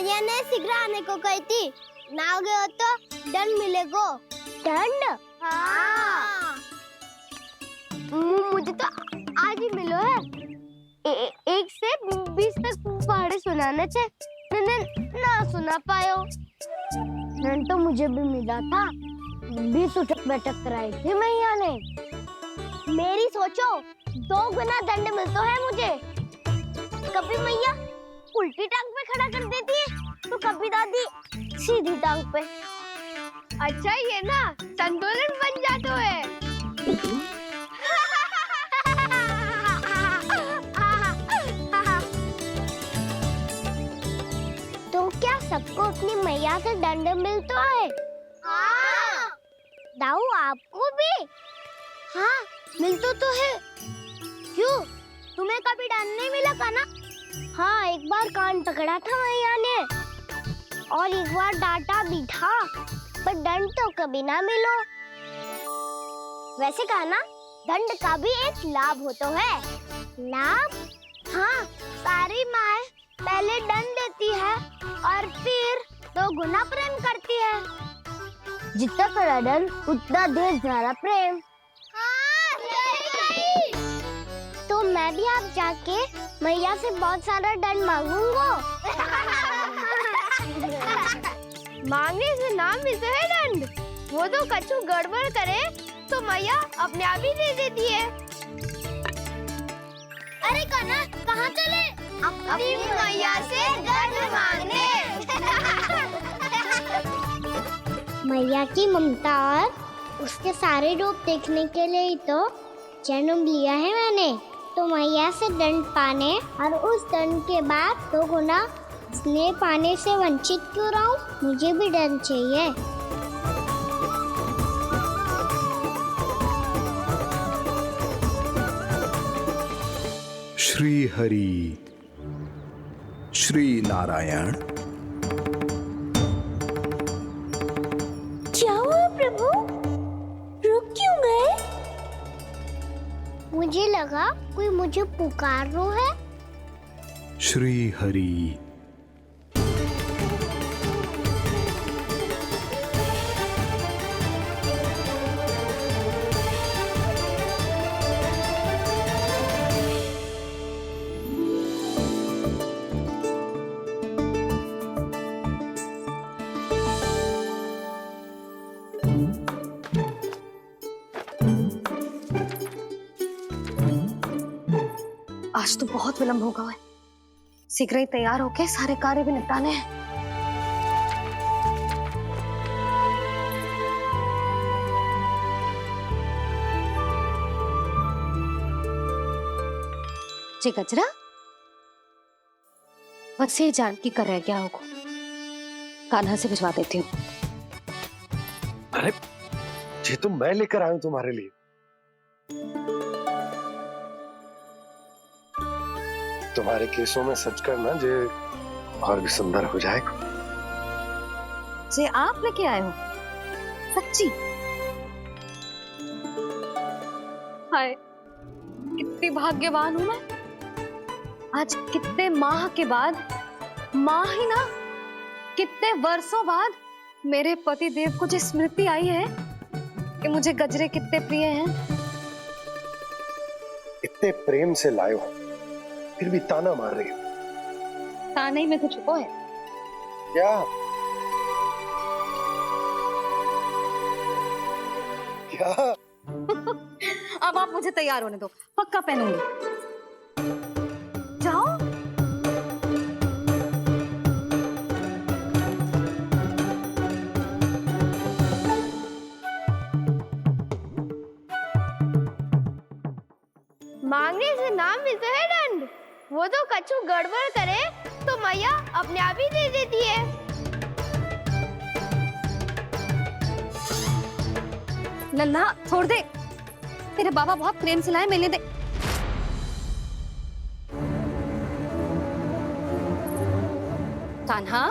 मैया ने सिखलाने को कही थी, ना गए हो तो दंड मिलेगो। दंड? हाँ। मुझे तो आज ही मिलो है। 1 से 20 तक पहाड़े सुनाने चे, ना सुना पायो। दंड तो मुझे भी मिला था, 20 उठक बैठक कराई थी मैया ने। मेरी सोचो, 2 गुना दंड मिलता है मुझे। कभी मैया उल्टी टांग पे खड़ा कर देती है, तो कभी दादी सीधी टांग पे। अच्छा ये ना संतुलन बन जाता है। तो क्या सबको अपनी मैया से दंड मिलता है? हाँ। दाऊ आपको भी? हाँ मिलता तो है। क्यों, तुम्हें कभी दंड नहीं मिला का ना? हाँ, एक बार कान पकड़ा था मैया ने और एक बार डांटा भी था, पर दंड तो कभी ना मिलो। वैसे कहा ना, दंड का भी एक लाभ होता है। लाभ? हाँ, सारी माँ पहले दंड देती है और फिर 2 गुना प्रेम करती है। जितना बड़ा दंड उतना ढेर सारा प्रेम। हाँ, सही। तो मैं भी आप जाके मैया से बहुत सारा दंड मांगूंगा। मांगने से नाम मिलता है दंड। वो तो कछु गड़बड़ करे तो मैया अपने आप ही दे देती है। अरे कना, कहाँ चले? अपनी मैया से दंड मांगने। मैया की ममता और उसके सारे रूप देखने के लिए ही तो जन्म लिया है मैंने। तो मैया से दंड पाने और उस दंड के बाद 2 गुना स्नेह पाने से वंचित क्यों रहूं? मुझे भी दंड चाहिए। श्री हरि, श्री नारायण। क्या हुआ प्रभु? रुक क्यों गए? मुझे लगा कोई मुझे पुकार रहा है। श्री हरि। आज तो बहुत विलंब होगा है। शीघ्र ही तैयार होके सारे कार्य भी निपटाने हैं। जी गजरा, बस ये जानकी कर रह गया होगा, कान्हा से भिजवा देती हूँ। अरे ये तो मैं लेकर आया हूं तुम्हारे लिए। तुम्हारे केसों में सच करना जे और भी सुंदर हो जाएगा। जे आप लेके आए हो? सच्ची? हाय, कितनी भाग्यवान हूं मैं। आज कितने माह के बाद, माह ही ना, कितने वर्षों बाद मेरे पति देव को जो स्मृति आई है कि मुझे गजरे कितने प्रिय हैं। इतने प्रेम से लाए हो, फिर भी ताना मार रही हो। ताने में कुछ छुपो है क्या? क्या? अब आप मुझे तैयार होने दो, पक्का पहनूंगी। जाओ। मांगने से नाम मिलता है दंड। वो तो कछु गड़बड़ करे तो मैया अपने आप ही दे देती है। नन्हा छोड़ दे, तेरे बाबा बहुत प्रेम से लाए, मिलने दे। कान्हा,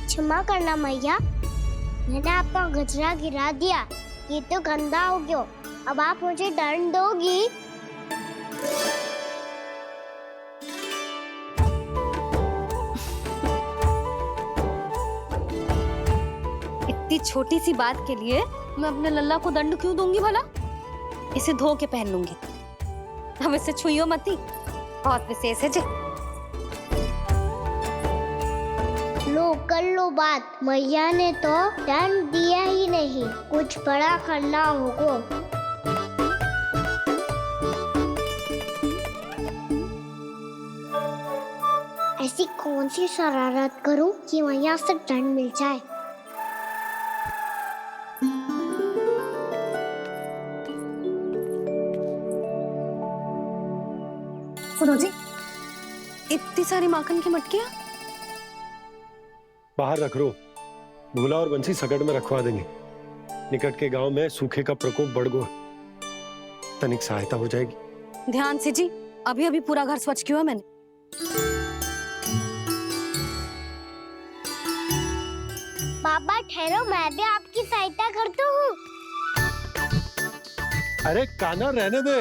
क्षमा करना मैया, मैंने आपका गजरा गिरा दिया, ये तो गंदा हो गया। अब आप मुझे दंड दोगी? छोटी सी बात के लिए मैं अपने लल्ला को दंड क्यों दूंगी भला? इसे धो के पहन लूंगी। अब इसे छुइयो मती, बहुत विशेष है जी। लो कर लो बात, मैया ने तो दंड दिया ही नहीं, कुछ बड़ा करना होगा। ऐसी कौन सी शरारत करूं कि मैया से दंड मिल जाए? सुनो जी, इतनी सारी माखन की मटकियां बाहर रख रो, भूला और बंसी सकट में रखवा देंगे। निकट के गांव में सूखे का प्रकोप बढ़ गो, तनिक सहायता हो जाएगी। ध्यान से जी, अभी अभी पूरा घर स्वच्छ किया है मैंने। पापा ठहरो, मैं भी आपकी सहायता करता हूँ। अरे कान्हा रहने दे।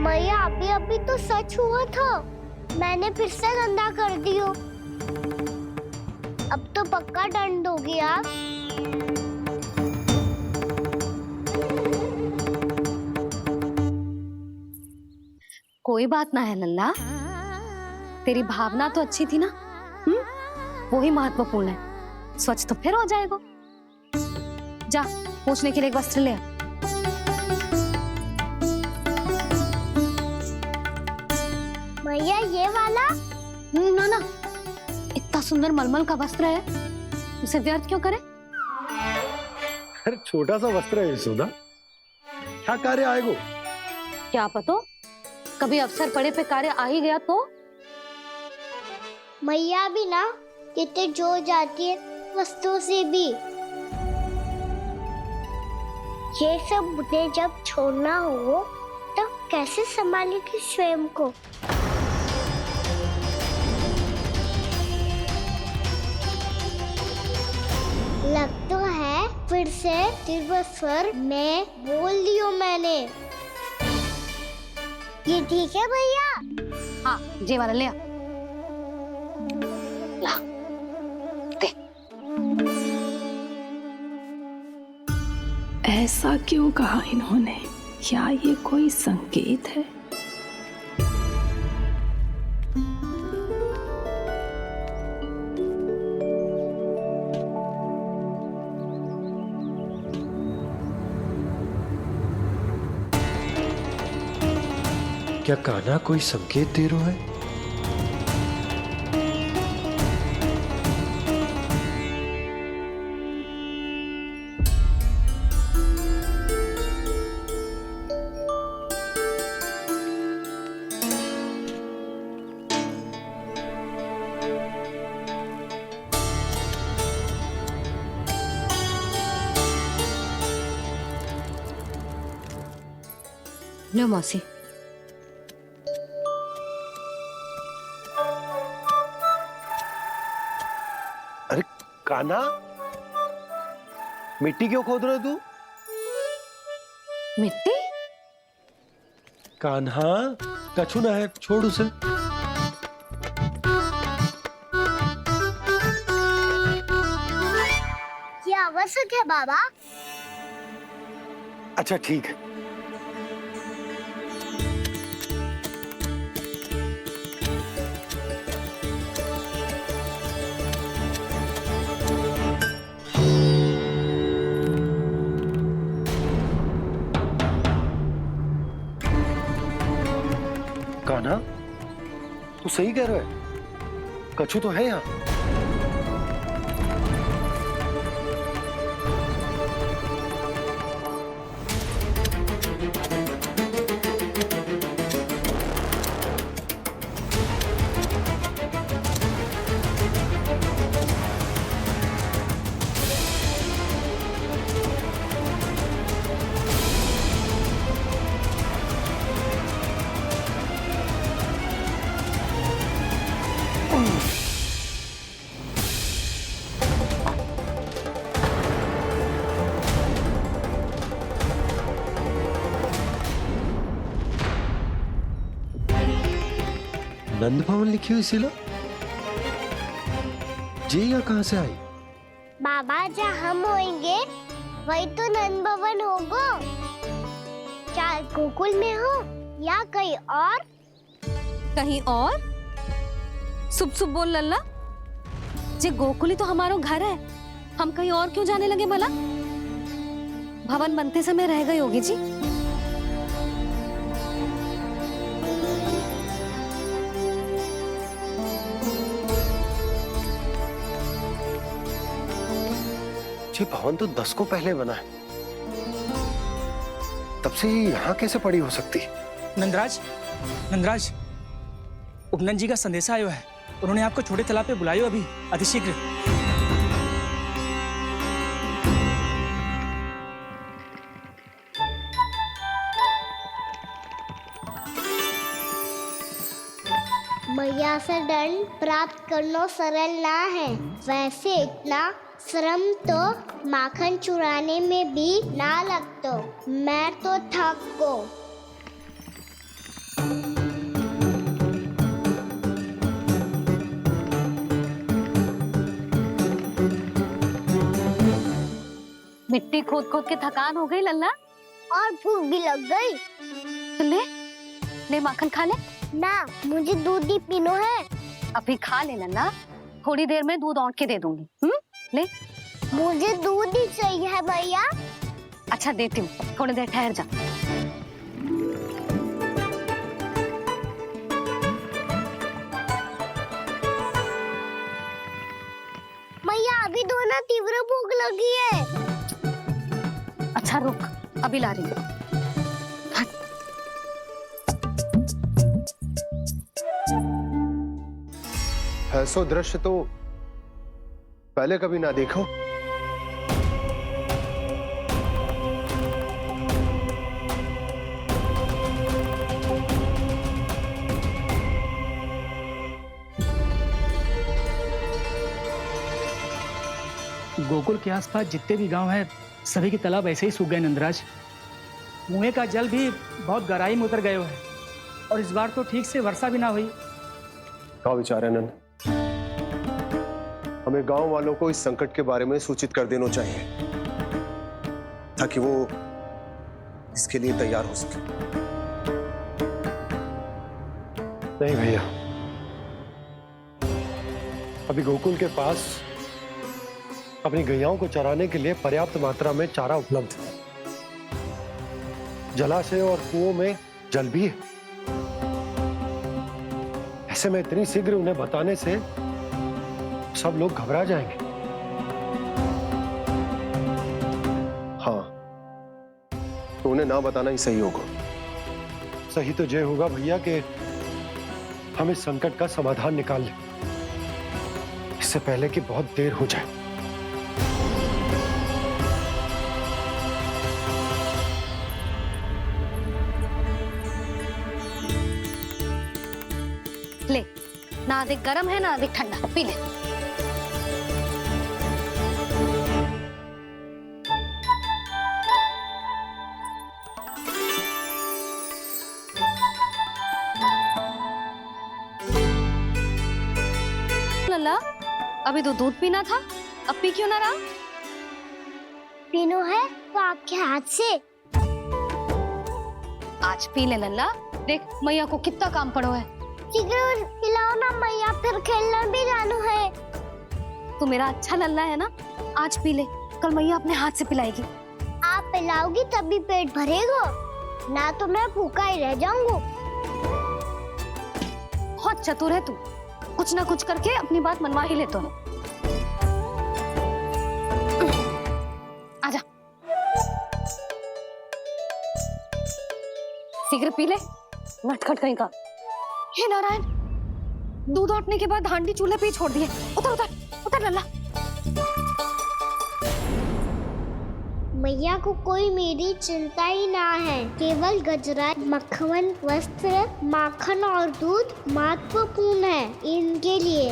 मैया अभी अभी तो सच हुआ था, मैंने फिर से गंदा कर दियो। अब तो पक्का दंड दोगी आप। कोई बात ना है लल्ला, तेरी भावना तो अच्छी थी ना, वही महत्वपूर्ण है। स्वच्छ तो फिर हो जाएगा। जा पोंछने के लिए एक वस्त्र ले आ। मैया ये वाला? ना ना, इतना सुंदर मलमल का वस्त्र है, उसे व्यर्थ क्यों करे? अरे छोटा सा वस्त्र है यशोदा, क्या कार्य आएगो? क्या पता, कभी अवसर पड़े पे कार्य आ ही गया तो। मैया भी ना कितने जो जाती है वस्तुओं से भी। ये सब मुझे जब छोड़ना हो तो कैसे संभालेगी स्वयं को? लग तो है फिर से तिरस्वर में बोल दियो मैंने। ये ठीक है भैया? हाँ, ये वाला ले आ। ला, दे। ऐसा क्यों कहा इन्होंने? क्या ये कोई संकेत है? क्या कान्हा कोई संकेत दे रहा है? लो मौसी। अरे कान्हा, मिट्टी क्यों खोद रहे तू? मिट्टी? कान्हा, कछु ना है, छोड़ उसे। ये आवश्यक है बाबा। अच्छा ठीक है। कान्हा, तू सही कह रहा है, कछु तो है यहाँ। नंद भवन लिखी हुई सिला जी यहाँ कहाँ से आई? बाबा जहाँ हम होंगे वही तो नंद भवन होगा। चाहे गोकुल में हो या कहीं और। कहीं और? सुब सुब बोल लल्ला। जे गोकुली तो हमारा घर है, हम कहीं और क्यों जाने लगे भला? भवन बनते समय रह गई होगी जी। जी भवन तो 10 को पहले बना है, तब से यहाँ कैसे पड़ी हो सकती? नंदराज, नंदराज, उपनंद जी का संदेशा आयो है। उन्होंने आपको छोटे तालाब पे बुलायो अभी अतिशीघ्र। मैया से दंड प्राप्त करना सरल ना है। वैसे इतना श्रम तो माखन चुराने में भी ना लगतो। मैं तो थक गो। मिट्टी खोद खोद के थकान हो गई लल्ला, और भूख भी लग गई। तो ले ले माखन खा ले। ना, मुझे दूध ही पीनो है। अभी खा ले लल्ला, थोड़ी देर में दूध औंट के दे दूंगी। ले। मुझे दूध ही चाहिए है भैया। अच्छा देती हूँ, थोड़ी देर ठहर जा। मैया अभी दोनों तीव्र भूख लगी है। अच्छा रुक, अभी ला रही हूँ। ऐसा दृश्य तो पहले कभी ना देखो। गोकुल के आसपास जितने भी गांव हैं, सभी के तालाब ऐसे ही सूख गए नंदराज। कुएं का जल भी बहुत गहराई में उतर गए है, और इस बार तो ठीक से वर्षा भी ना हुई। क्या विचार है नंद? हमें गांव वालों को इस संकट के बारे में सूचित कर देना चाहिए ताकि वो इसके लिए तैयार हो सके। नहीं भैया, अभी गोकुल के पास अपनी गैयाओं को चराने के लिए पर्याप्त मात्रा में चारा उपलब्ध है। जलाशय और कुओं में जल भी है। ऐसे में इतनी शीघ्र उन्हें बताने से सब लोग घबरा जाएंगे। हाँ, तो उन्हें ना बताना ही सही होगा। सही तो ये होगा भैया कि हम इस संकट का समाधान निकाल लें, इससे पहले कि बहुत देर हो जाए। ले, ना अधिक गर्म है ना अधिक ठंडा, पी ले। लल्ला, अभी तो दूध पीना था, अब पी क्यों ना रहा? पीनो है तो आपके हाथ से। आज पी ले लल्ला, देख मैया को कितना काम पड़ो है। शीघ्र पिलाओ ना मैया, फिर खेलना भी जानो है। तू मेरा अच्छा लल्ला है ना, आज पी ले, कल मैया अपने हाथ से पिलाएगी। आप पिलाओगी तभी पेट भरेगा, ना तो मैं भूखा ही रह जाऊंगा। बहुत चतुर है तू, कुछ ना कुछ करके अपनी बात मनवा ही लेता है। आजा, शीघ्र पी ले, नटखट कहीं का। हे नारायण, दूध औटने के बाद हांडी चूल्हे पे ही छोड़ दिए। उतर उतर उतर लल्ला। मैया को कोई मेरी चिंता ही ना है। केवल गजरा, मक्खन, वस्त्र, माखन और दूध महत्वपूर्ण है इनके लिए।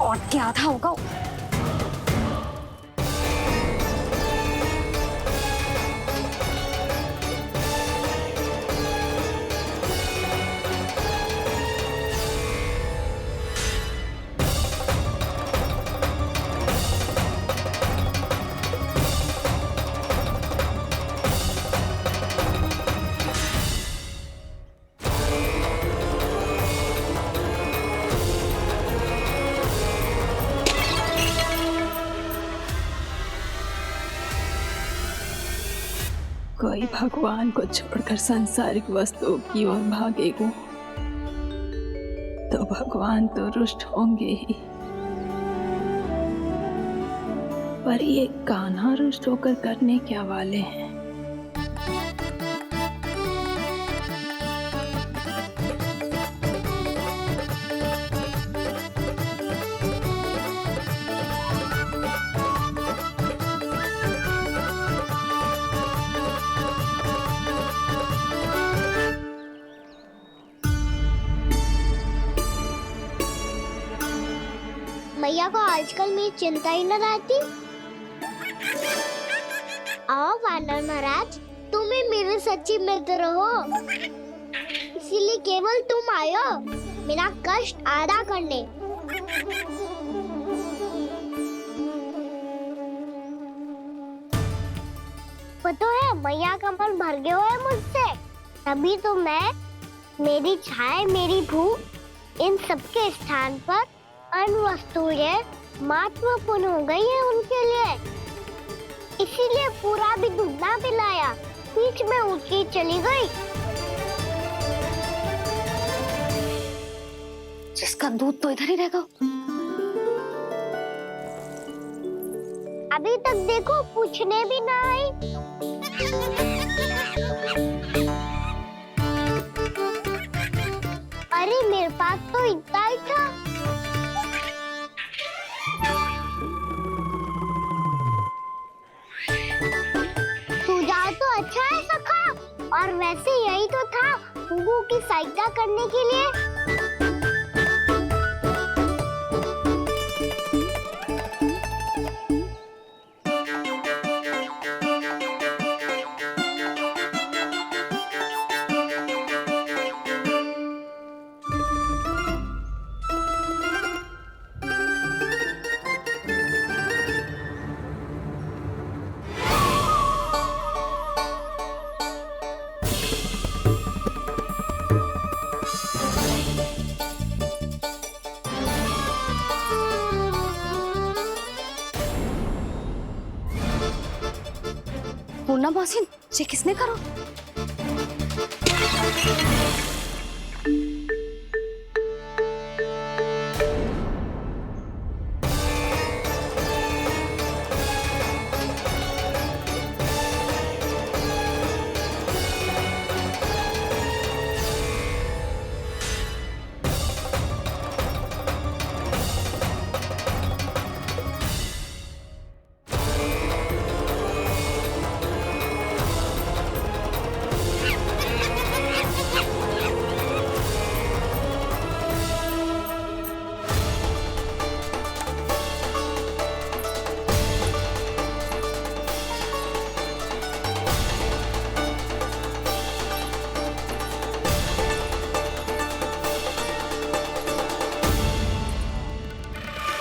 और क्या था होगा। कोई भगवान को छोड़कर सांसारिक वस्तुओं की ओर भागेगा तो भगवान तो रुष्ट होंगे ही, पर ये कान्हा रुष्ट होकर करने क्या वाले हैं? मैया को आजकल मेरी चिंता ही न रहती। आओ वानर महाराज, तुम ही मेरे सच्ची मित्र हो, इसीलिए केवल तुम आयो मेरा कष्ट आधा करने। पता है मैया का मन भर गया है मुझसे, तभी तो मैं, मेरी छाया, मेरी भूख, इन सबके स्थान पर अन्य वस्तुएं महत्वपूर्ण हो गई है उनके लिए। इसीलिए पूरा भी दूध ना पिलाया, बीच में उठ के चली गई। जिसका दूध तो इधर ही रहेगा। अभी तक देखो पूछने भी ना आई। अरे मेरे पास तो इतना ही था। सुझाव तो अच्छा है सखा, और वैसे यही तो था गुगु की सहायता करने के लिए। पूर्णा मौसी, ये किसने करो?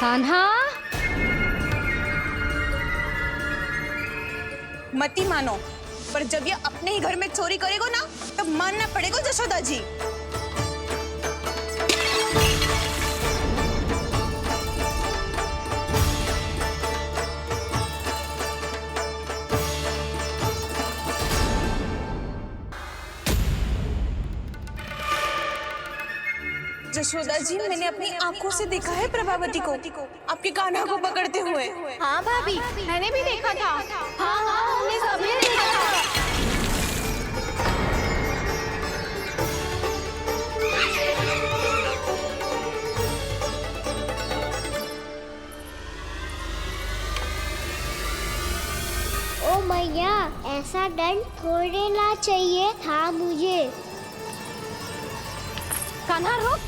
कान्हा, मती मानो, पर जब ये अपने ही घर में चोरी करेगा ना, तब मानना पड़ेगा जशोदा जी। जशोदा जी, मैंने अपनी आंखों से देखा है प्रभावती को आपके कान्हा को पकड़ते हुए। हाँ भाभी, मैंने भी देखा था। हाँ हाँ, हमने सबने देखा था। ओ मैया, ऐसा दंड थोड़े ना चाहिए था मुझे। कान्हा रुक,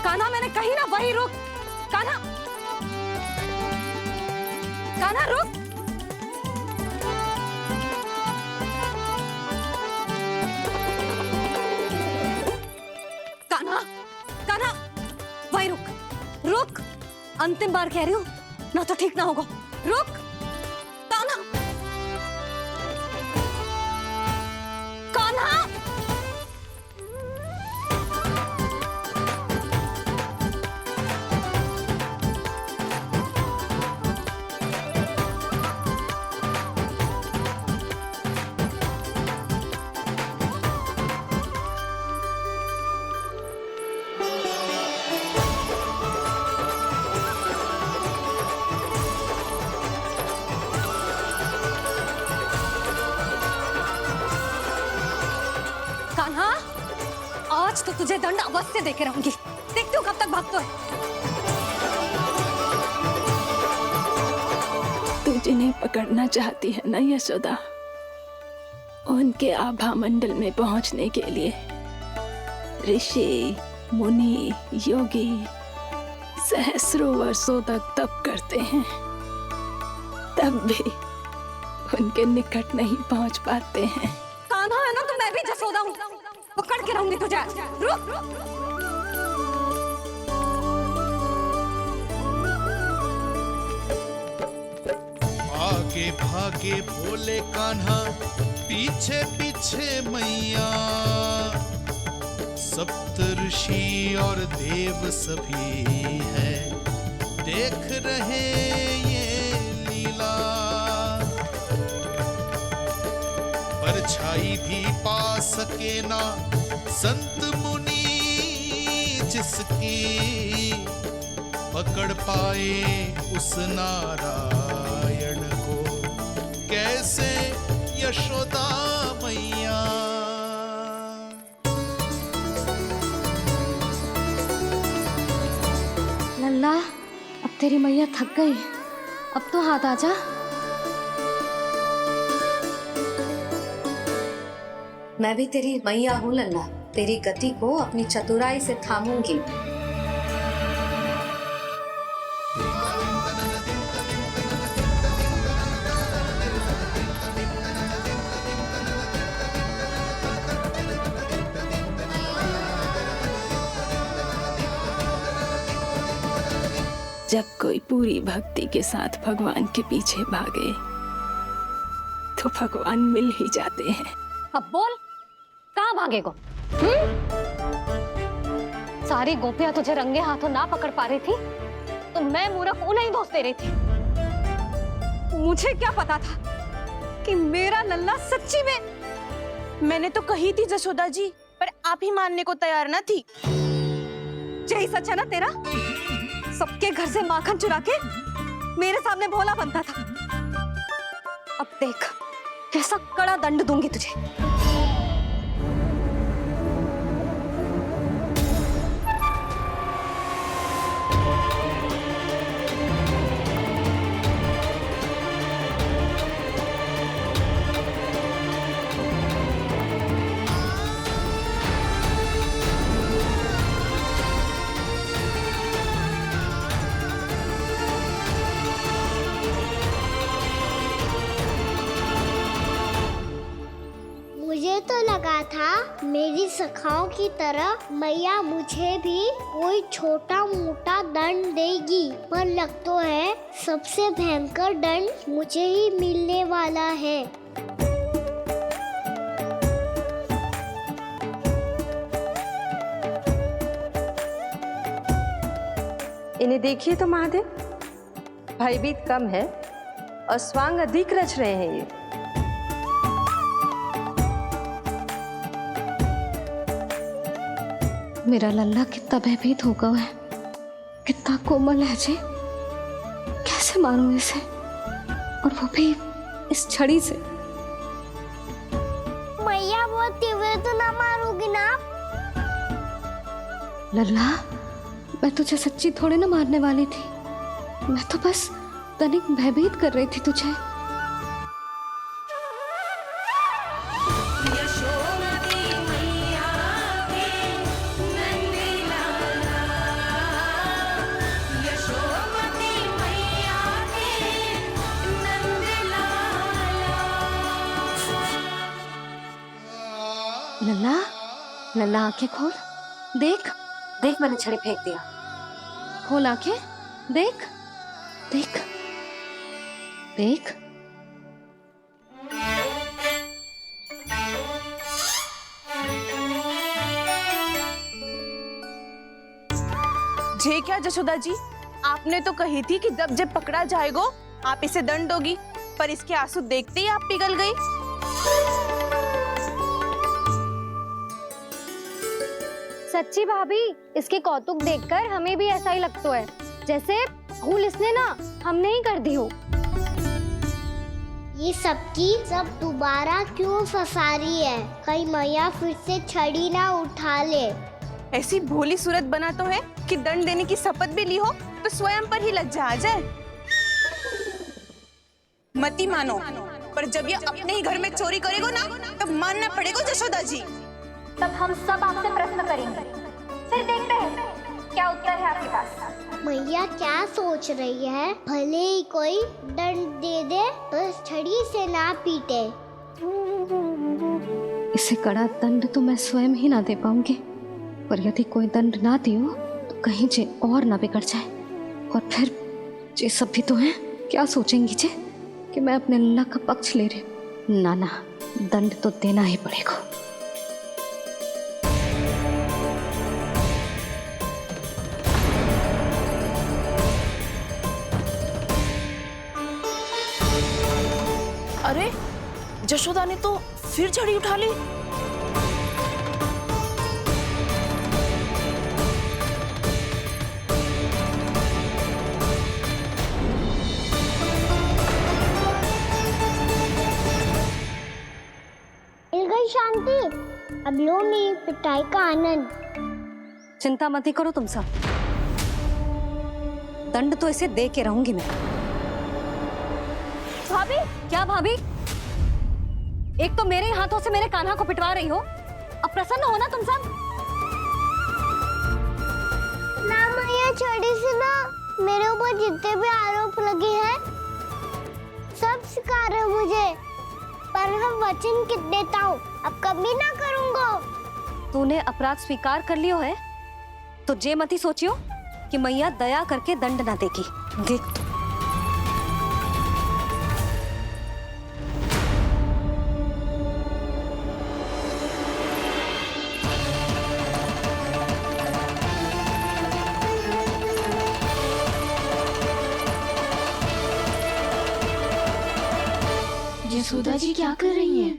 कान्हा, मैंने कही ना वही रुक। कान्हा, कान्हा रुक। कान्हा, कान्हा, वही रुक, रुक। अंतिम बार कह रही हूँ, ना तो ठीक ना होगा। रुक कान्हा, कान्हा। आज तो तुझे दंड अवश्य देके रहूंगी। देखती हूँ कब तक भागते है। तू जिन्हें पकड़ना चाहती है ना यशोदा, उनके आभा मंडल में पहुंचने के लिए ऋषि, मुनि, योगी सहस्रों वर्षों तक तप करते हैं, तब भी उनके निकट नहीं पहुंच पाते हैं। कान्हा है ना, तो मैं भी जसोदा हूँ, पकड़ के रहूंगी तुझे। रुक। आगे भागे भोले कान्हा, पीछे पीछे मैया, सप्त ऋषि और देव सभी है देख रहे ये लीला। परछाई भी पा सके ना संत मुनि, जिसकी पकड़ पाए उस नारायण को, कैसे यशोदा मैया। लल्ला, अब तेरी मैया थक गई, अब तो हाथ आजा। मैं भी तेरी मैया हूँ लल्ला, तेरी गति को अपनी चतुराई से थामूंगी। जब कोई पूरी भक्ति के साथ भगवान के पीछे भागे तो भगवान मिल ही जाते हैं। अब बोल, कहाँ भागेगा? सारी गोपियां तुझे रंगे हाथों ना पकड़ पा रही थी तो मैं मूर्ख उन्हें ही दोष दे रही थी। मुझे क्या पता था कि मेरा लल्ला सच्ची में। मैंने तो कही थी जसोदा जी, पर आप ही मानने को तैयार ना थी। यही सच है ना तेरा? सबके घर से माखन चुरा के मेरे सामने भोला बनता था। अब देख कैसा कड़ा दंड दूंगी तुझे। मुझे तो लगा था मेरी सखाओं की तरह मैया मुझे भी कोई छोटा मोटा दंड देगी, पर लग तो है सबसे भयंकर दंड मुझे ही मिलने वाला है। इन्हें देखिए तो महादेव, भयभीत कम है और स्वांग अधिक रच रहे हैं ये। मेरा लल्ला कितना भयभीत होगा है, कितना कोमल है जी। कैसे मारूं इसे, और वो भी इस छड़ी से। मैया बोलती हुए तो ना मारोगी ना? लल्ला, मैं तुझे सच्ची थोड़ी ना मारने वाली थी, मैं तो बस तनिक भयभीत कर रही थी तुझे। लल्ला, लल्ला आंखें खोल, देख देख मैंने छड़ी फेंक दिया। खोल आंखें, देख देख देख। जे क्या जसोदा जी, आपने तो कही थी कि जब पकड़ा जाएगा आप इसे दंड दोगी, पर इसके आंसू देखते ही आप पिघल गई। सच्ची भाभी, इसके कौतुक देखकर हमें भी ऐसा ही लगता है जैसे भूल इसने ना हमने ही कर दी हो। ये सबकी सब दोबारा क्यों फंसा रही है? कहीं मैया फिर से छड़ी ना उठा ले। ऐसी भोली सूरत बना तो है कि दंड देने की शपथ भी ली हो तो स्वयं पर ही लज्जा आ जाए। मती मानो, पर जब ये अपने ही घर में चोरी करेगो ना तब मानना पड़ेगा जशोदा जी। तब हम सब आपसे प्रश्न करेंगे, फिर देखते हैं क्या उत्तर है आपके पास। मैया क्या सोच रही है? भले ही कोई दंड दे दे, बस छड़ी से ना पीटे। इसे कड़ा दंड तो मैं स्वयं ही ना दे पाऊंगी, पर यदि कोई दंड ना दियो तो कहीं जे और ना बिगड़ जाए, और फिर जे सब भी तो हैं, क्या सोचेंगी जे कि मैं अपने लल्ला का पक्ष ले रही। ना ना, दंड तो देना ही पड़ेगा। अरे जशोदा ने तो फिर छड़ी उठा ली। मिल गई शांति, अब लो मेरी पिटाई का आनंद। चिंता मत ही करो तुम सब, दंड तो इसे दे के रहूंगी मैं। भाभी, क्या भाभी? एक तो मेरे हाथों से मेरे कान्हा को पिटवा रही हो, अब प्रसन्न हो ना तुम सब? ना मैया, छड़ी से ना मेरे ऊपर जितने भी आरोप लगे हैं सब स्वीकार है मुझे, पर मैं वचन कित देता हूँ, अब कभी ना करूँगा। तूने अपराध स्वीकार कर लियो है तो जे मत ही सोचियो कि मैया दया करके दंड ना देगी। देख यशोदा जी क्या कर रही हैं?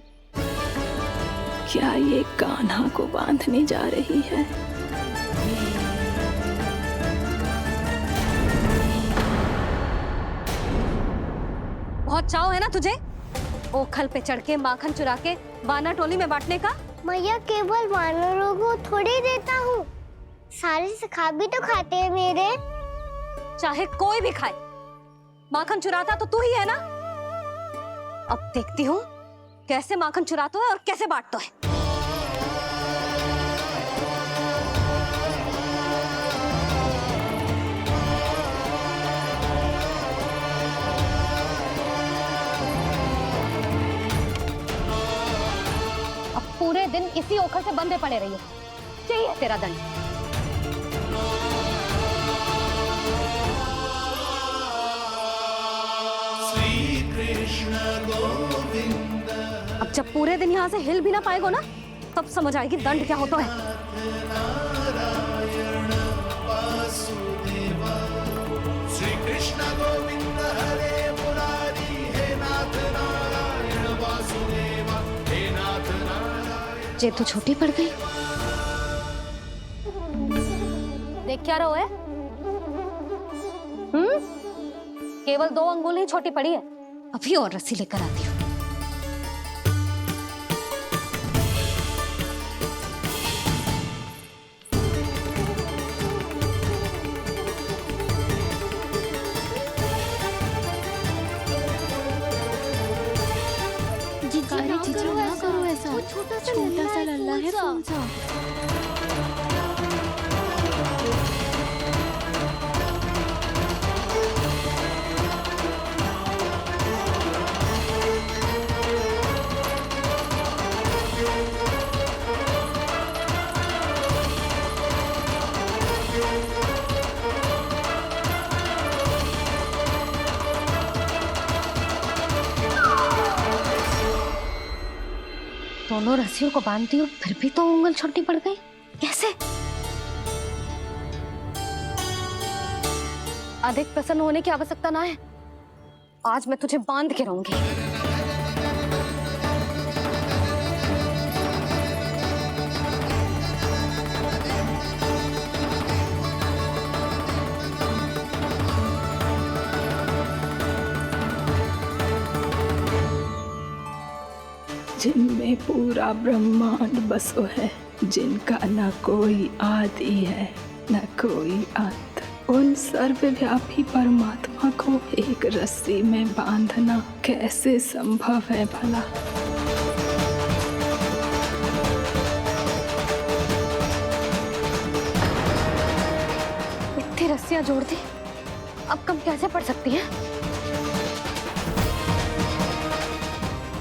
क्या ये कान्हा को बांधने जा रही है? बहुत चाव है ना तुझे ओखल पे चढ़ के माखन चुरा के वानर टोली में बांटने का? मैया, केवल वानरों को थोड़ी देता हूँ, सारे सखा भी तो खाते हैं मेरे। चाहे कोई भी खाए, माखन चुराता तो तू ही है ना। अब देखती हूँ कैसे माखन चुराता है और कैसे बांटता है। अब पूरे दिन इसी ओखल से बंधे पड़े रहिए, चाहिए तेरा दंड। अब जब पूरे दिन यहाँ से हिल भी ना पाएगो ना, तब समझ आएगी दंड क्या होता है। श्री कृष्ण गोविंद हरे मुरारी, हे नाथ नारायण वासुदेव, हे नाथ नारायण। जे तो छोटी पड़ गई। देख क्या रहो है? केवल 2 अंगुल ही छोटी पड़ी है, अभी और रस्सी लेकर आती हूँ। ना करो ऐसा, छोटा सा लल्ला है कौन सा? दोनों रस्सियों को बांधती हूँ, फिर भी तो उंगल छोटी पड़ गई। कैसे? अधिक प्रसन्न होने की आवश्यकता ना है, आज मैं तुझे बांध के रहूंगी। जिनमें पूरा ब्रह्मांड बसो है, जिनका न कोई आदि है न कोई अंत। उन सर्वव्यापी परमात्मा को एक रस्सी में बांधना कैसे संभव है भला? इतनी रस्सियां जोड़ दी, अब कम कैसे पड़ सकती हैं?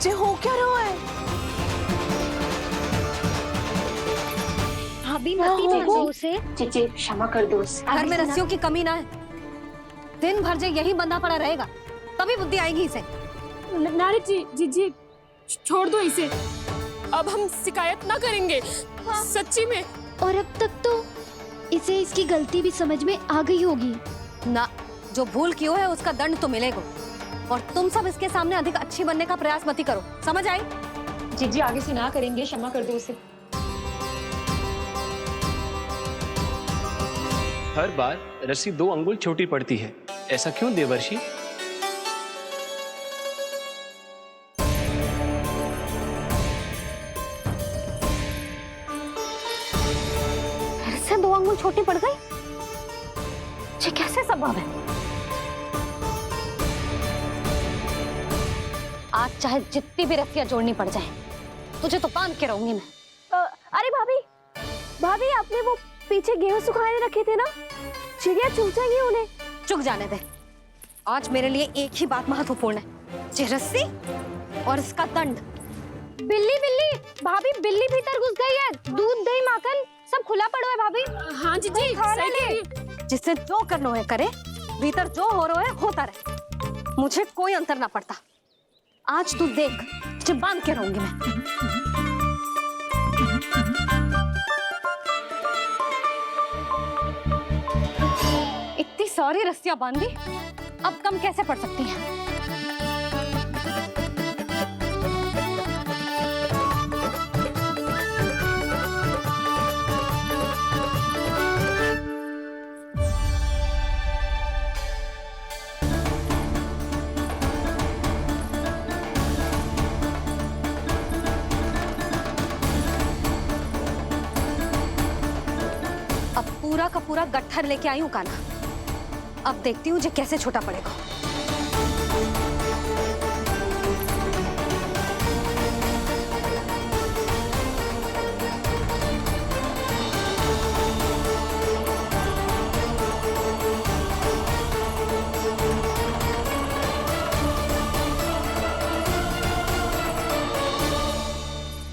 जे हो क्या रहा है? भाभी मती भेजो उसे। जी क्षमा कर दो उसे। घर में रस्सियों की कमी ना है। दिन भर जे यही बंधा पड़ा रहेगा, तभी बुद्धि आएगी इसे। नारी जी छोड़ दो इसे। अब हम शिकायत ना करेंगे। सच्ची में। और अब तक तो इसे इसकी गलती भी समझ में आ गई होगी ना। जो भूल की हो है उसका दंड तो मिलेगा। और तुम सब इसके सामने अधिक अच्छी बनने का प्रयास मत करो, समझ आई? जी आगे से ना करेंगे, क्षमा कर दो उसे। हर बार रस्सी 2 अंगुल छोटी पड़ती है, ऐसा क्यों देवर्षि? फिर से 2 अंगुल छोटी पड़ गई? ये कैसे संभव है? आज चाहे जितनी भी रस्सियां जोड़नी पड़ जाए, तुझे तो बांध के रहूंगी मैं। अरे भाभी आपने वो पीछे गेहूं सुखाने रखे थे ना, चिड़िया चुग जाएंगी उन्हें। चुग जाने दे। आज मेरे लिए एक ही बात महत्वपूर्ण है, ये रस्सी और इसका दंड। बिल्ली भाभी, बिल्ली भीतर घुस गई है। दूध दही माखन सब खुला पड़ा है भाभी। हाँ जी सही कह रही है। जिससे जो करना है करे, भीतर जो हो रहा है होता रहे, मुझे कोई अंतर ना पड़ता। आज तू देख, तुझे बांध के रहूंगी मैं। इतनी सारी रस्सियां बांधी, अब कम कैसे पड़ सकती हैं? अब पूरा का पूरा गट्ठर लेके आई हूं कान्हा। अब देखती हूँ जे कैसे छोटा पड़ेगा।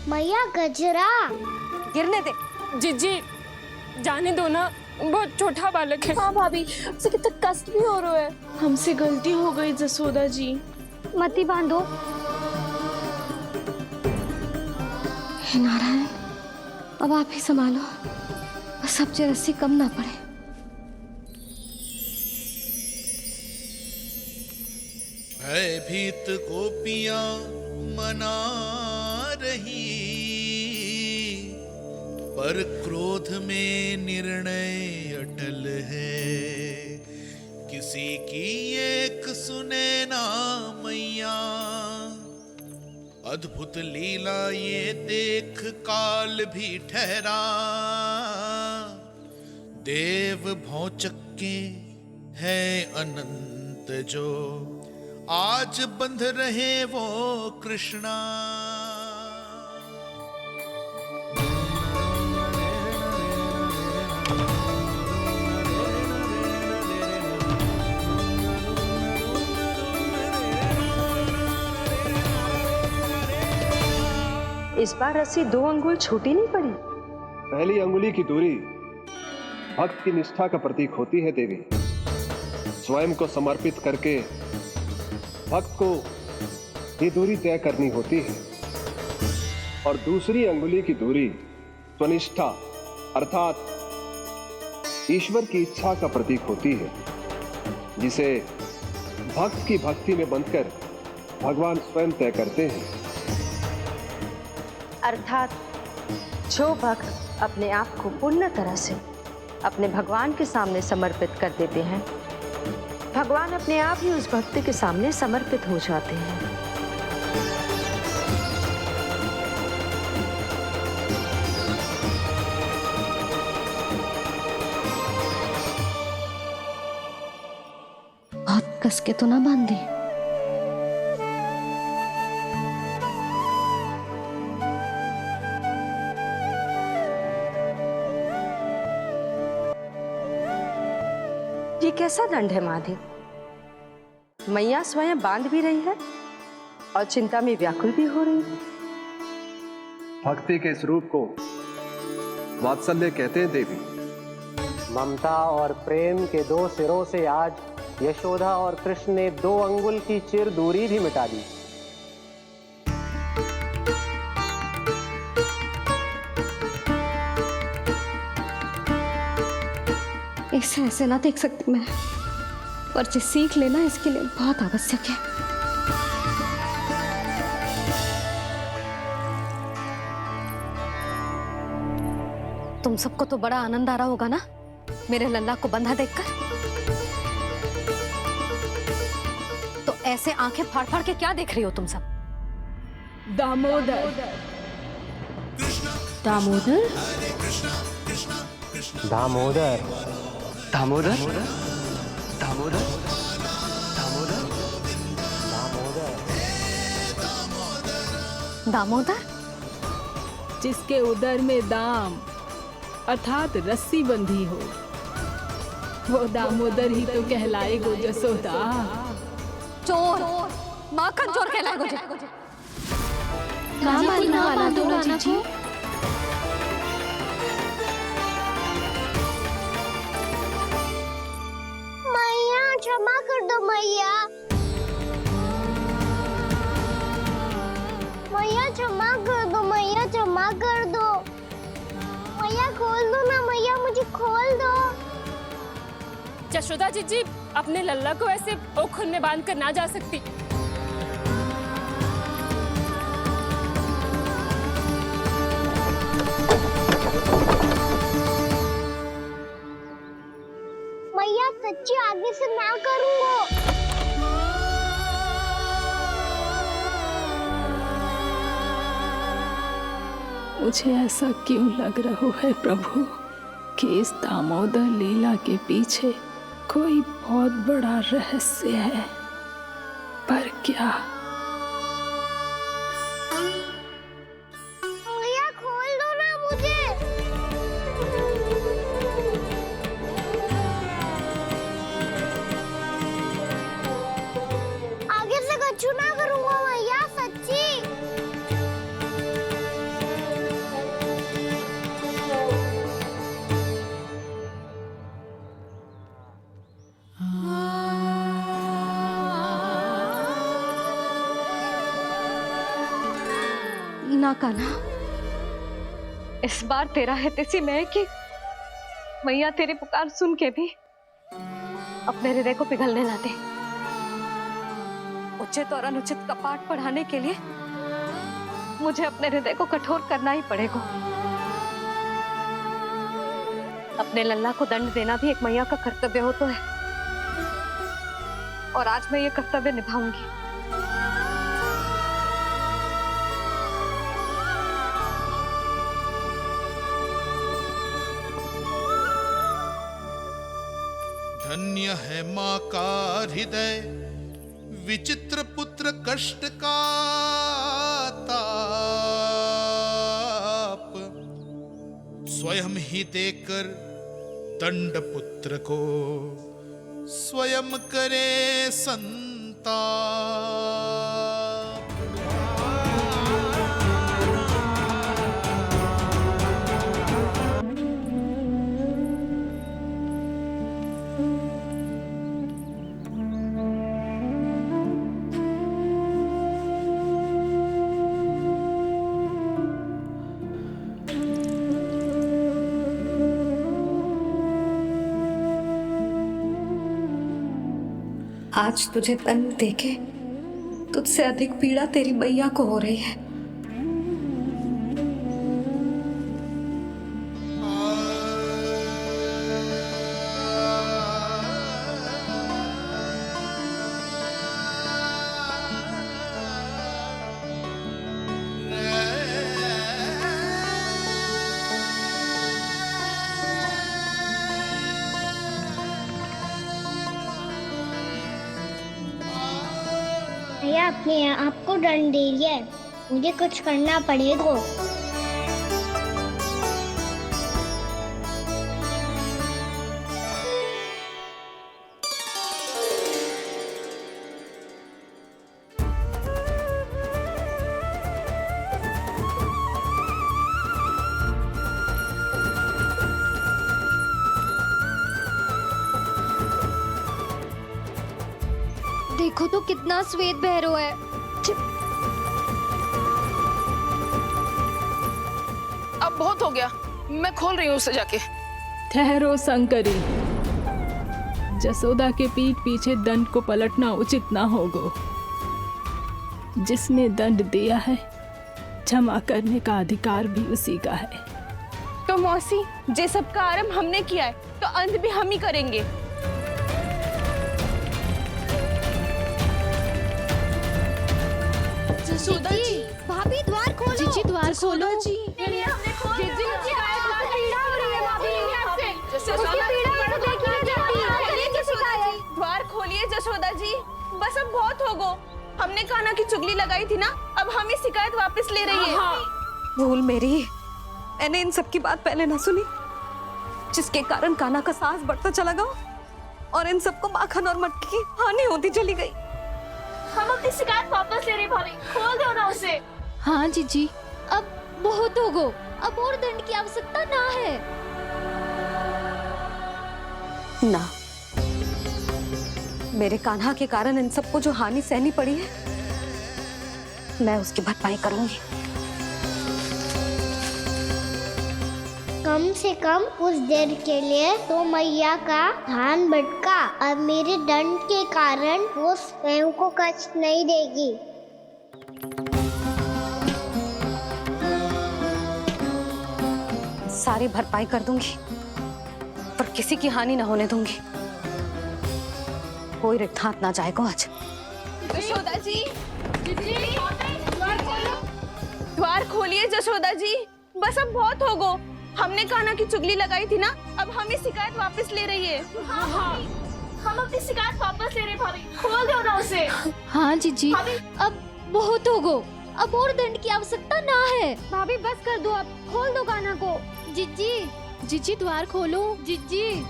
मैया गजरा गिरने दे। जी जाने दो ना, बहुत छोटा बालक है। हाँ भाभी, उसे कितना कष्ट भी हो रहा है। हमसे गलती हो गई जसोदा जी। मती बांधो। हे नारायण, अब आप ही संभालो, बस अब जे रस्सी कम ना पड़े। भयभीत गोपियां मना रही, पर क्रोध में निर्णय अटल है। किसी की एक सुने ना मैया, अद्भुत लीला ये देख काल भी ठहरा। देव भौचक्के है अनंत जो, आज बंध रहे वो कृष्णा। इस बार रस्सी 2 अंगुल छोटी नहीं पड़ी। पहली अंगुली की दूरी भक्त की निष्ठा का प्रतीक होती है देवी। स्वयं को समर्पित करके भक्त को ये दूरी तय करनी होती है। और दूसरी अंगुली की दूरी स्वनिष्ठा अर्थात ईश्वर की इच्छा का प्रतीक होती है, जिसे भक्त की भक्ति में बंधकर भगवान स्वयं तय करते हैं। अर्थात जो भक्त अपने आप को पूर्ण तरह से अपने भगवान के सामने समर्पित कर देते हैं, भगवान अपने आप ही उस भक्त के सामने समर्पित हो जाते हैं। कस के तो ना बांध दी? ये कैसा दंड है माधे? मैया स्वयं बांध भी रही है और चिंता में व्याकुल भी हो रही है। भक्ति के इस रूप को वात्सल्य कहते हैं देवी। ममता और प्रेम के दो सिरों से आज यशोदा और कृष्ण ने 2 अंगुल की चिर दूरी भी मिटा दी। इसे ऐसे ना देख सकती मैं, पर जो सीख लेना इसके लिए बहुत आवश्यक है। तुम सबको तो बड़ा आनंद आ रहा होगा ना मेरे लल्ला को बंधा देखकर। तो ऐसे आंखें फाड़ फाड़ के क्या देख रही हो तुम सब? दामोदर। दामोदर? दामोदर। दामोदर? दामोदर? दामोदर? जिसके उदर में दाम अर्थात रस्सी बंधी हो, वो दामोदर ही तो कहलाएगो जसोदा। चोर, माखन चोर कहलाएगो जे। कहाँ मारना वाला तो राना जी? मैया क्षमा कर दो मैया। मैया क्षमा कर दो, मैया क्षमा कर दो। मैया खोल दो ना मैया, मुझे खोल दो। यशोदा जी अपने लल्ला को ऐसे ओखुन में बांध कर ना जा सकती। मैया सच्ची आगे से ना करूंगा। मुझे ऐसा क्यों लग रहा है प्रभु कि इस दामोदर लीला के पीछे कोई बहुत बड़ा रहस्य है, पर क्या? मैया खोल दो ना मुझे। आगे से कछु ना करूंगा मैया, सच्ची। ना कान्हा, इस बार तेरा है तेसी मैं कि मैया तेरी पुकार सुन के भी अपने हृदय को पिघलने ना दे। उचित और अनुचित का पाठ पढ़ाने के लिए मुझे अपने हृदय को कठोर करना ही पड़ेगा। अपने लल्ला को दंड देना भी एक मैया का कर्तव्य हो तो है, और आज मैं ये कर्तव्य निभाऊंगी। धन्य है माँ का हृदय, विचित्र पुत्र कष्ट का ताप, स्वयं ही देकर दंड पुत्र को स्वयं करे संताप। आज तुझे दंड देके तुझसे अधिक पीड़ा तेरी मैया को हो रही है। अपने आप को दंड दे रही है, मुझे कुछ करना पड़ेगा। देखो तो कितना श्वेत भैरव है। अब बहुत हो गया, मैं खोल रही हूँ उसे जाके। ठहरो शंकरी, जसोदा के पीठ पीछे दंड को पलटना उचित ना होगा। जिसने दंड दिया है, क्षमा करने का अधिकार भी उसी का है। तो मौसी, जे सब का आरंभ हमने किया है तो अंत भी हम ही करेंगे। जसोदा जी, भाभी द्वार खोलो। जीजी द्वार खोलो। जी द्वार खोलिए जसोदा जी, बस अब बहुत हो गो। हमने कान्हा की चुगली लगाई थी ना, अब हम ही शिकायत वापस ले रही है। भूल मेरी, मैंने इन सब की बात पहले ना सुनी, जिसके कारण कान्हा का साहस बढ़ता चला गया और इन सबको माखन और मटकी की हानि होती चली गई। हम अपनी शिकायत वापस ले रहे भाभी, खोल दो ना उसे। हाँ जीजी, अब बहुत हो गो, अब और दंड की आवश्यकता ना है। ना, मेरे कान्हा के कारण इन सबको जो हानि सहनी पड़ी है, मैं उसकी भरपाई करूंगी। कम से कम उस देर के लिए तो मैया का ध्यान भटका, अब मेरे दंड के कारण वो स्वयं को कष्ट नहीं देगी। सारी भरपाई कर दूंगी, पर किसी की हानि ना होने दूंगी। कोई रिक्त हाथ ना जाएगा आज। जसोदा जी, द्वार खोलिए जसोदा जी, बस अब बहुत हो गो। हमने कान्हा की चुगली लगाई थी ना, अब हम ही शिकायत वापस ले रही है। हाँ, हम अपनी शिकायत वापस ले रहे भाभी, खोल दो ना उसे। हाँ जीजी, अब बहुत हो गो, अब और दंड की आवश्यकता ना है। भाभी बस कर दो, अब खोल दो कान्हा को। जीजी, जीजी द्वार खोलो। जीजी,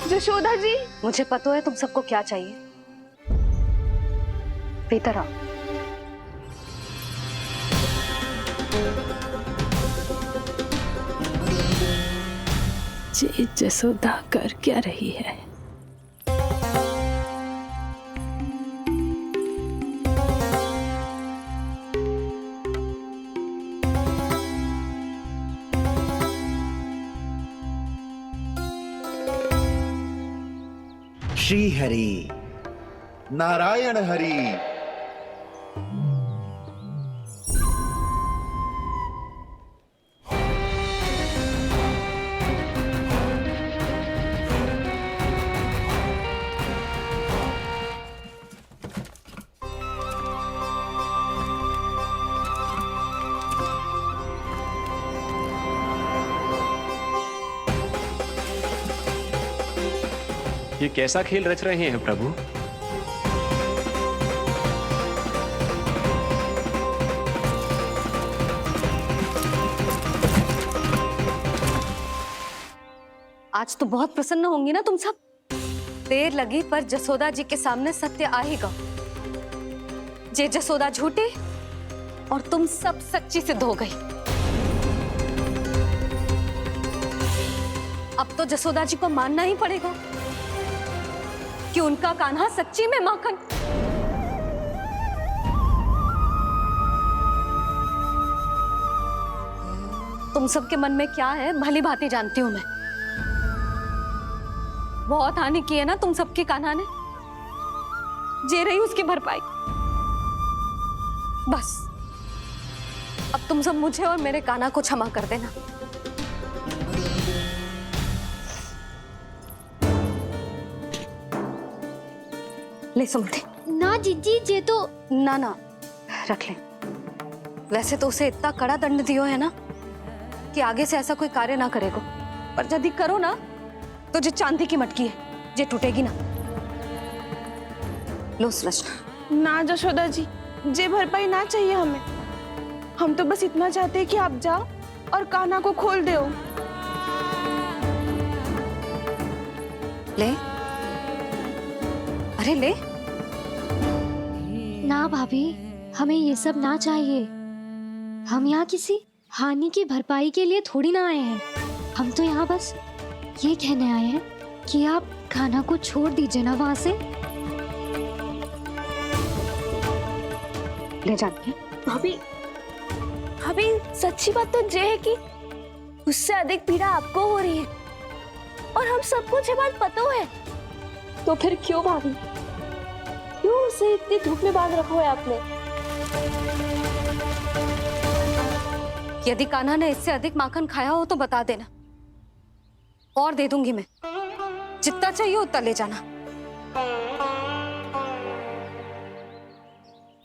जशोदा जी, मुझे पता है तुम सबको क्या चाहिए। भीतर आओ। जी जसोदा कर क्या रही है? श्री हरि, नारायण हरि। ये कैसा खेल रच रहे हैं प्रभु? आज तो बहुत प्रसन्न होंगी ना तुम सब। देर लगी पर जसोदा जी के सामने सत्य आएगा। जे जसोदा झूठी और तुम सब सच्ची सिद्ध हो गई। अब तो जसोदा जी को मानना ही पड़ेगा कि उनका कान्हा सच्ची में माखन। तुम सबके मन में क्या है भली भांति जानती हूं मैं। बहुत हानि की है ना तुम सबके कान्हा ने, जे रही उसकी भरपाई। बस अब तुम सब मुझे और मेरे कान्हा को क्षमा कर देना। ले सुमते। ना जीजी, जे तो ना ना रख ले। वैसे तो उसे इतना कड़ा दंड दियो है ना कि आगे से ऐसा कोई कार्य ना करेगा, पर यदि करो ना तो जे चांदी की मटकी है जे टूटेगी ना। लो सुलक्षणा। ना जशोदा जी, जे भरपाई ना चाहिए हमें। हम तो बस इतना चाहते हैं कि आप जाओ और कान्हा को खोल दो। ले, अरे ले। ना भाभी, हमें ये सब ना चाहिए। हम यहाँ किसी हानि की भरपाई के लिए थोड़ी ना आए हैं। हम तो यहाँ बस ये कहने आए हैं कि आप कान्हा को छोड़ दीजिए ना वहां से। ले जाती भाभी, भाभी सच्ची बात तो ये है कि उससे अधिक पीड़ा आपको हो रही है और हम सबको ये बात पता है। तो फिर क्यों भाभी, क्यों उसे इतनी धूप में बांध रखा है आपने? यदि कान्हा ने इससे अधिक माखन खाया हो तो बता देना, और दे दूंगी मैं। जितना चाहिए उतना ले जाना।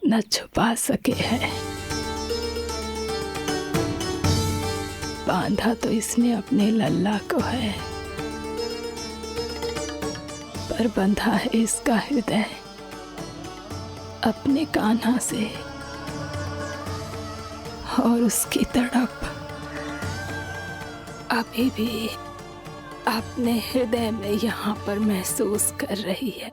न छुपा सके हैं, बांधा तो इसने अपने लल्ला को है, पर बंधा है इसका हृदय अपने कान्हा से। और उसकी तड़प अभी भी अपने हृदय में यहाँ पर महसूस कर रही है।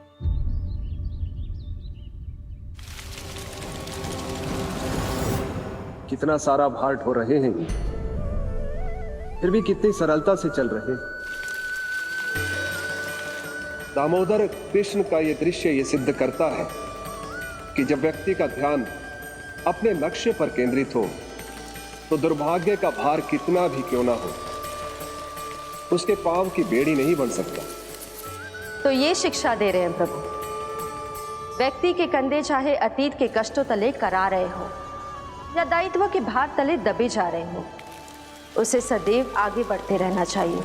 कितना सारा भार ढो रहे हैं, फिर भी कितनी सरलता से चल रहे हैं। दामोदर कृष्ण का यह दृश्य ये सिद्ध करता है कि जब व्यक्ति का ध्यान अपने लक्ष्य पर केंद्रित हो तो दुर्भाग्य का भार कितना भी क्यों ना हो, उसके पांव की बेड़ी नहीं बन सकता। तो ये शिक्षा दे रहे हैं प्रभु। व्यक्ति के कंधे चाहे अतीत के कष्टों तले करा रहे हो या दायित्व के भार तले दबे जा रहे हो, उसे सदैव आगे बढ़ते रहना चाहिए।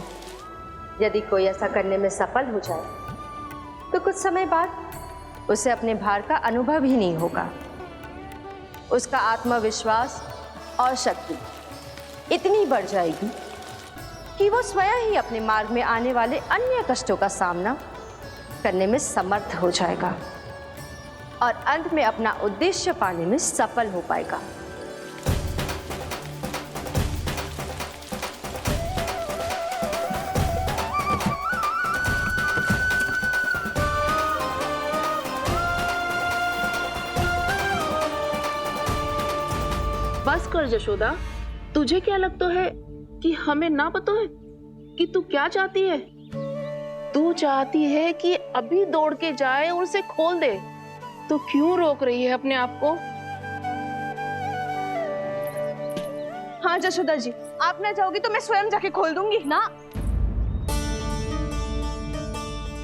यदि कोई ऐसा करने में सफल हो जाए तो कुछ समय बाद उसे अपने भार का अनुभव ही नहीं होगा। उसका आत्मविश्वास और शक्ति इतनी बढ़ जाएगी कि वो स्वयं ही अपने मार्ग में आने वाले अन्य कष्टों का सामना करने में समर्थ हो जाएगा और अंत में अपना उद्देश्य पाने में सफल हो पाएगा। बस कर जशोदा, तुझे क्या लगता है कि हमें ना पता है कि तू क्या चाहती है? तू चाहती है कि अभी दौड़ के जाए और उसे खोल दे, तो क्यों रोक रही है अपने आप को? हाँ जशोदा जी, आप ना जाओगी तो मैं स्वयं जाके खोल दूंगी। ना,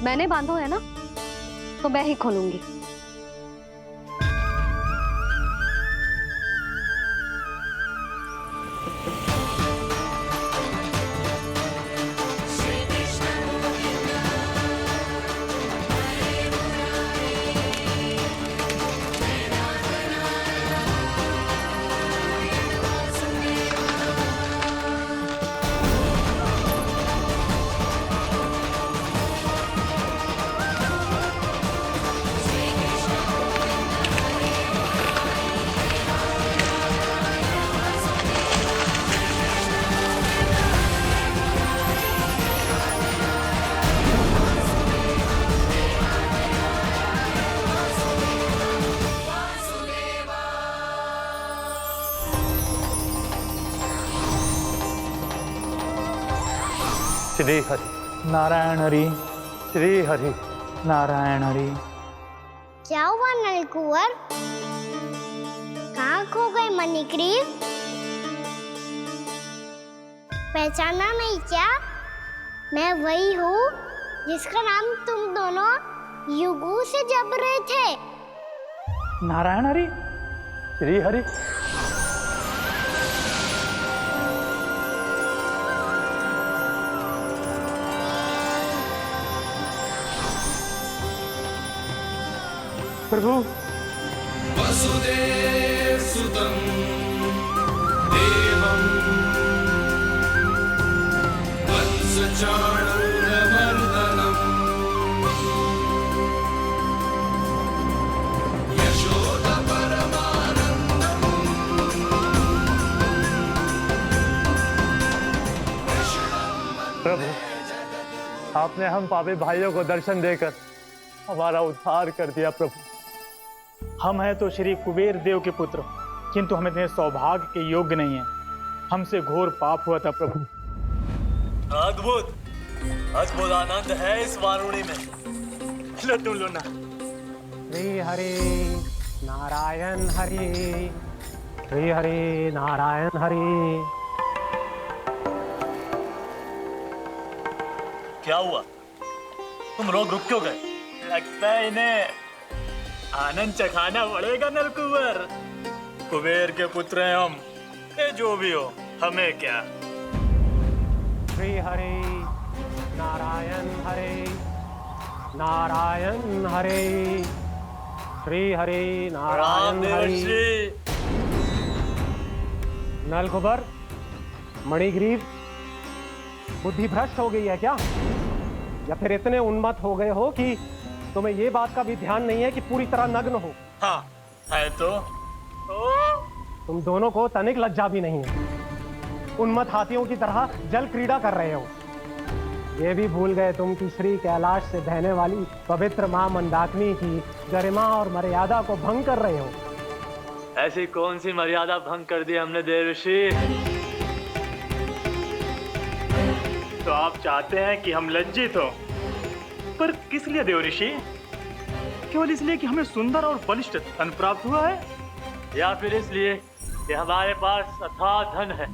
मैंने बांधो है ना, तो मैं ही खोलूंगी। श्री हरि नारायण हरि, श्री हरि नारायण हरि। क्या हुआ नलकुंवर? कहाँ खो गए मणिग्रीव? पहचाना नहीं क्या? मैं वही हूँ जिसका नाम तुम दोनों युगों से जप रहे थे। नारायण हरि, श्री हरि। प्रभु वसुदेव सुतं देवं वत्स कंसचाणूरमर्दनम् प्रभु, आपने हम पापी भाइयों को दर्शन देकर हमारा उद्धार कर दिया। प्रभु, हम हैं तो श्री कुबेर देव के पुत्र, किंतु हम इतने सौभाग्य के योग्य नहीं हैं। हमसे घोर पाप हुआ था प्रभु। अद्भुत अद्भुत आनंद है इस वारुणी में। लो तुम लो ना। श्री हरि नारायण हरि, श्री हरि नारायण हरि। क्या हुआ? तुम लोग रुक क्यों गए? लगता है इन्हें आनंद चखाना पड़ेगा नलकुंवर। कुबेर के पुत्र हैं हम, ये जो भी हो हमें क्या। श्री हरि नारायण हरि, नारायण हरि, श्री हरि नारायण हरि। नलकुबर, मणिग्रीव, बुद्धि भ्रष्ट हो गई है क्या? या फिर इतने उन्मत्त हो गए हो कि तुम्हें ये बात का भी ध्यान नहीं है कि पूरी तरह नग्न हो? हाँ है तो। तुम दोनों को तनिक लज्जा भी नहीं है। उन्मत्त हाथियों की तरह जल क्रीड़ा कर रहे हो। ये भी भूल गए तुम कि श्री कैलाश से बहने वाली पवित्र मां मंदाकिनी की गरिमा और मर्यादा को भंग कर रहे हो। ऐसी कौन सी मर्यादा भंग कर दी हमने देवर्षि? तो आप चाहते हैं कि हम लज्जित हो, पर किस लिए देवर्षि? केवल इसलिए कि हमें सुंदर और बलिष्ठ धन प्राप्त हुआ है, या फिर इसलिए कि हमारे पास अथाह धन है,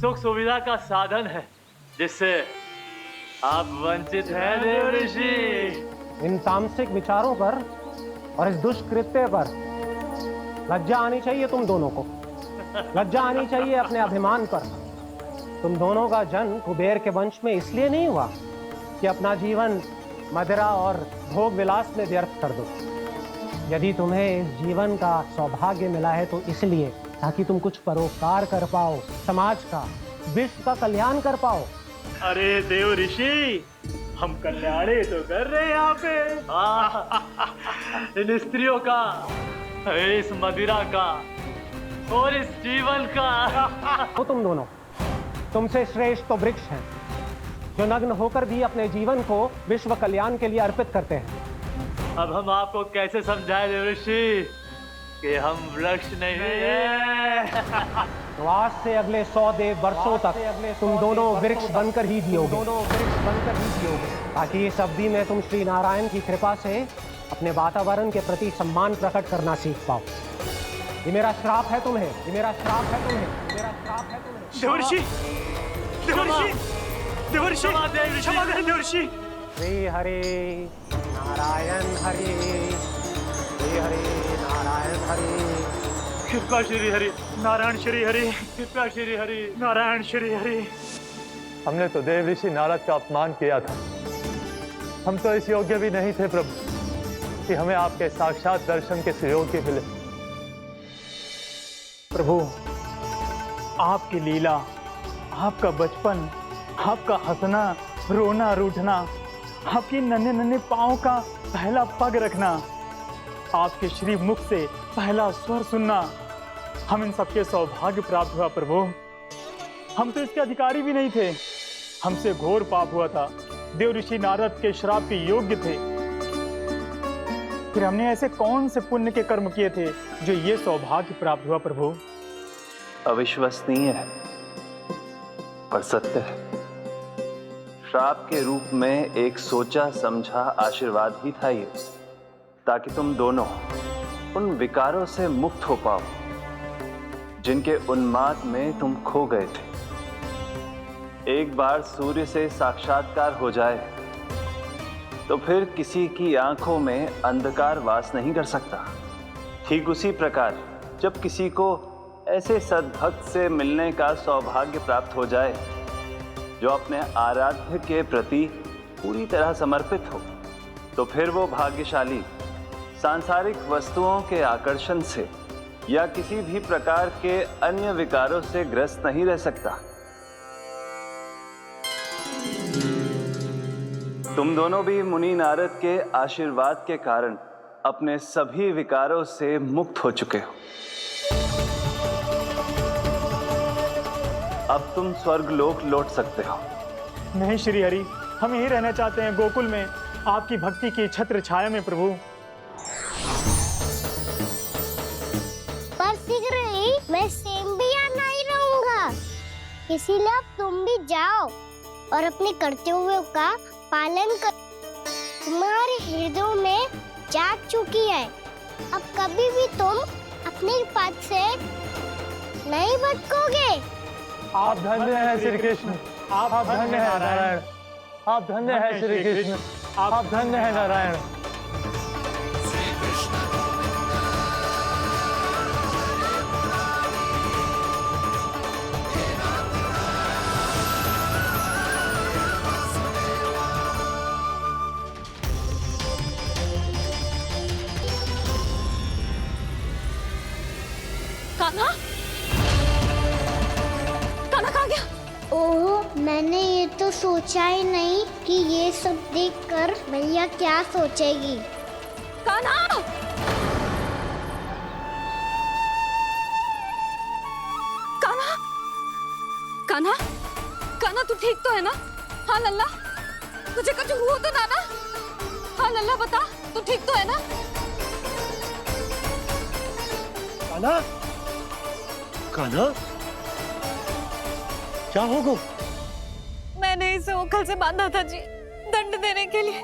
सुख सुविधा का साधन है, जिससे आप वंचित हैं देवर्षि? इन तामसिक विचारों पर और इस दुष्कृत्य पर लज्जा आनी चाहिए तुम दोनों को। लज्जा आनी चाहिए अपने अभिमान पर। तुम दोनों का जन्म कुबेर के वंश में इसलिए नहीं हुआ कि अपना जीवन मदिरा और भोग विलास में व्यर्थ कर दो। यदि तुम्हें इस जीवन का सौभाग्य मिला है तो इसलिए ताकि तुम कुछ परोपकार कर पाओ, समाज का, विश्व का कल्याण कर पाओ। अरे देव ऋषि, हम कल्याणी तो कर रहे हैं यहाँ पे। इन स्त्रियों का, इस मदिरा का और इस जीवन का। वो तुम दोनों, तुमसे श्रेष्ठ तो वृक्ष हैं जो नग्न होकर भी अपने जीवन को विश्व कल्याण के लिए अर्पित करते हैं। अब हम आपको कैसे समझाएं देवर्षि कि हम वृक्ष नहीं हैं? तो आज से अगले 100 देव वर्षों तक तुम दोनों वृक्ष बनकर ही जियोगे। ताकि इस अवधि में तुम श्री नारायण की कृपा से अपने वातावरण के प्रति सम्मान प्रकट करना सीख पाओ। ये मेरा श्राप है तुम्हें, ये मेरा श्राप है तुम्हें, मेरा श्राप है तुम्हें। देवर्षि, देवर्षि, देवर्षि, क्षमा करें देवर्षि। श्री हरि नारायण हरि, श्री हरि नारायण हरि। कृपा श्री हरि नारायण श्री हरि, कृपा श्री हरि नारायण श्री हरि। हमने तो देवर्षि नारद का अपमान किया था। हम तो इस योग्य भी नहीं थे प्रभु कि हमें आपके साक्षात दर्शन के सुयोग्य मिले। प्रभु, आपकी लीला, आपका बचपन, आपका हंसना, रोना, रूठना, आपकी नन्हे नन्हे पाँव का पहला पग रखना, आपके श्री मुख से पहला स्वर सुनना, हम इन सबके सौभाग्य प्राप्त हुआ प्रभु। हम तो इसके अधिकारी भी नहीं थे। हमसे घोर पाप हुआ था, देव ऋषि नारद के श्राप के योग्य थे। फिर हमने ऐसे कौन से पुण्य के कर्म किए थे जो ये सौभाग्य प्राप्त हुआ प्रभु? अविश्वसनीय है पर सत्य है। श्राप के रूप में एक सोचा समझा आशीर्वाद ही था ये, ताकि तुम दोनों उन विकारों से मुक्त हो पाओ जिनके उन्माद में तुम खो गए थे। एक बार सूर्य से साक्षात्कार हो जाए तो फिर किसी की आंखों में अंधकार वास नहीं कर सकता। ठीक उसी प्रकार जब किसी को ऐसे सद्भक्त से मिलने का सौभाग्य प्राप्त हो जाए जो अपने आराध्य के प्रति पूरी तरह समर्पित हो, तो फिर वो भाग्यशाली सांसारिक वस्तुओं के आकर्षण से या किसी भी प्रकार के अन्य विकारों से ग्रस्त नहीं रह सकता। तुम दोनों भी मुनि नारद के आशीर्वाद के कारण अपने सभी विकारों से मुक्त हो चुके हो। अब तुम स्वर्गलोक लौट सकते हो। नहीं श्री हरि, हम यही रहना चाहते हैं गोकुल में, आपकी भक्ति की छत्र छाया में प्रभु। पर शीघ्र ही मैं सेम भी यहाँ नहीं रहूंगा, इसीलिए अब तुम भी जाओ और अपने कर्तव्यों का पालन कर। तुम्हारे हृदयों में जाग चुकी है, अब कभी भी तुम अपने पद से नहीं भटकोगे। आप धन्य हैं श्री कृष्ण, आप धन्य हैं नारायण, आप धन्य हैं श्री कृष्ण, आप धन्य हैं नारायण। कान्हा, कान्हा कहाँ गया? ओह, मैंने ये तो सोचा ही नहीं कि ये सब देखकर भैया क्या सोचेगी। कान्हा! कान्हा! कान्हा! कान्हा तू ठीक तो है ना? हाँ लल्ला, तुझे कुछ हुआ तो ना ना? हाँ लल्ला बता, तू ठीक तो है ना? कान्हा, कान्हा, क्या होगा? मैंने इसे ओखल से बांधा था जी, दंड देने के लिए।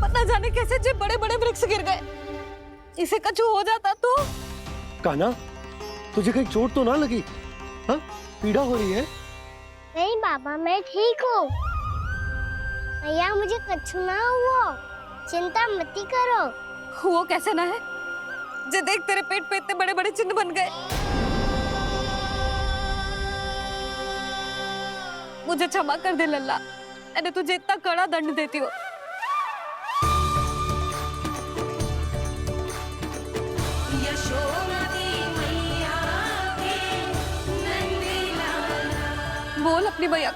पता जाने कैसे जे बड़े बड़े वृक्ष गिर गए, इसे कुछ हो जाता तो। कान्हा, तुझे कहीं चोट तो ना लगी? हाँ, पीड़ा हो रही है? नहीं बाबा, मैं ठीक हूँ। भैया मुझे कुछ ना हुआ, चिंता मत करो। वो कैसे ना है? जे देख तेरे पेट पे इतने बड़े बड़े चिन्ह बन गए। मुझे क्षमा कर दे लल्ला, मैंने तुझे इतना कड़ा दंड देती हो। बोल अपनी भैया।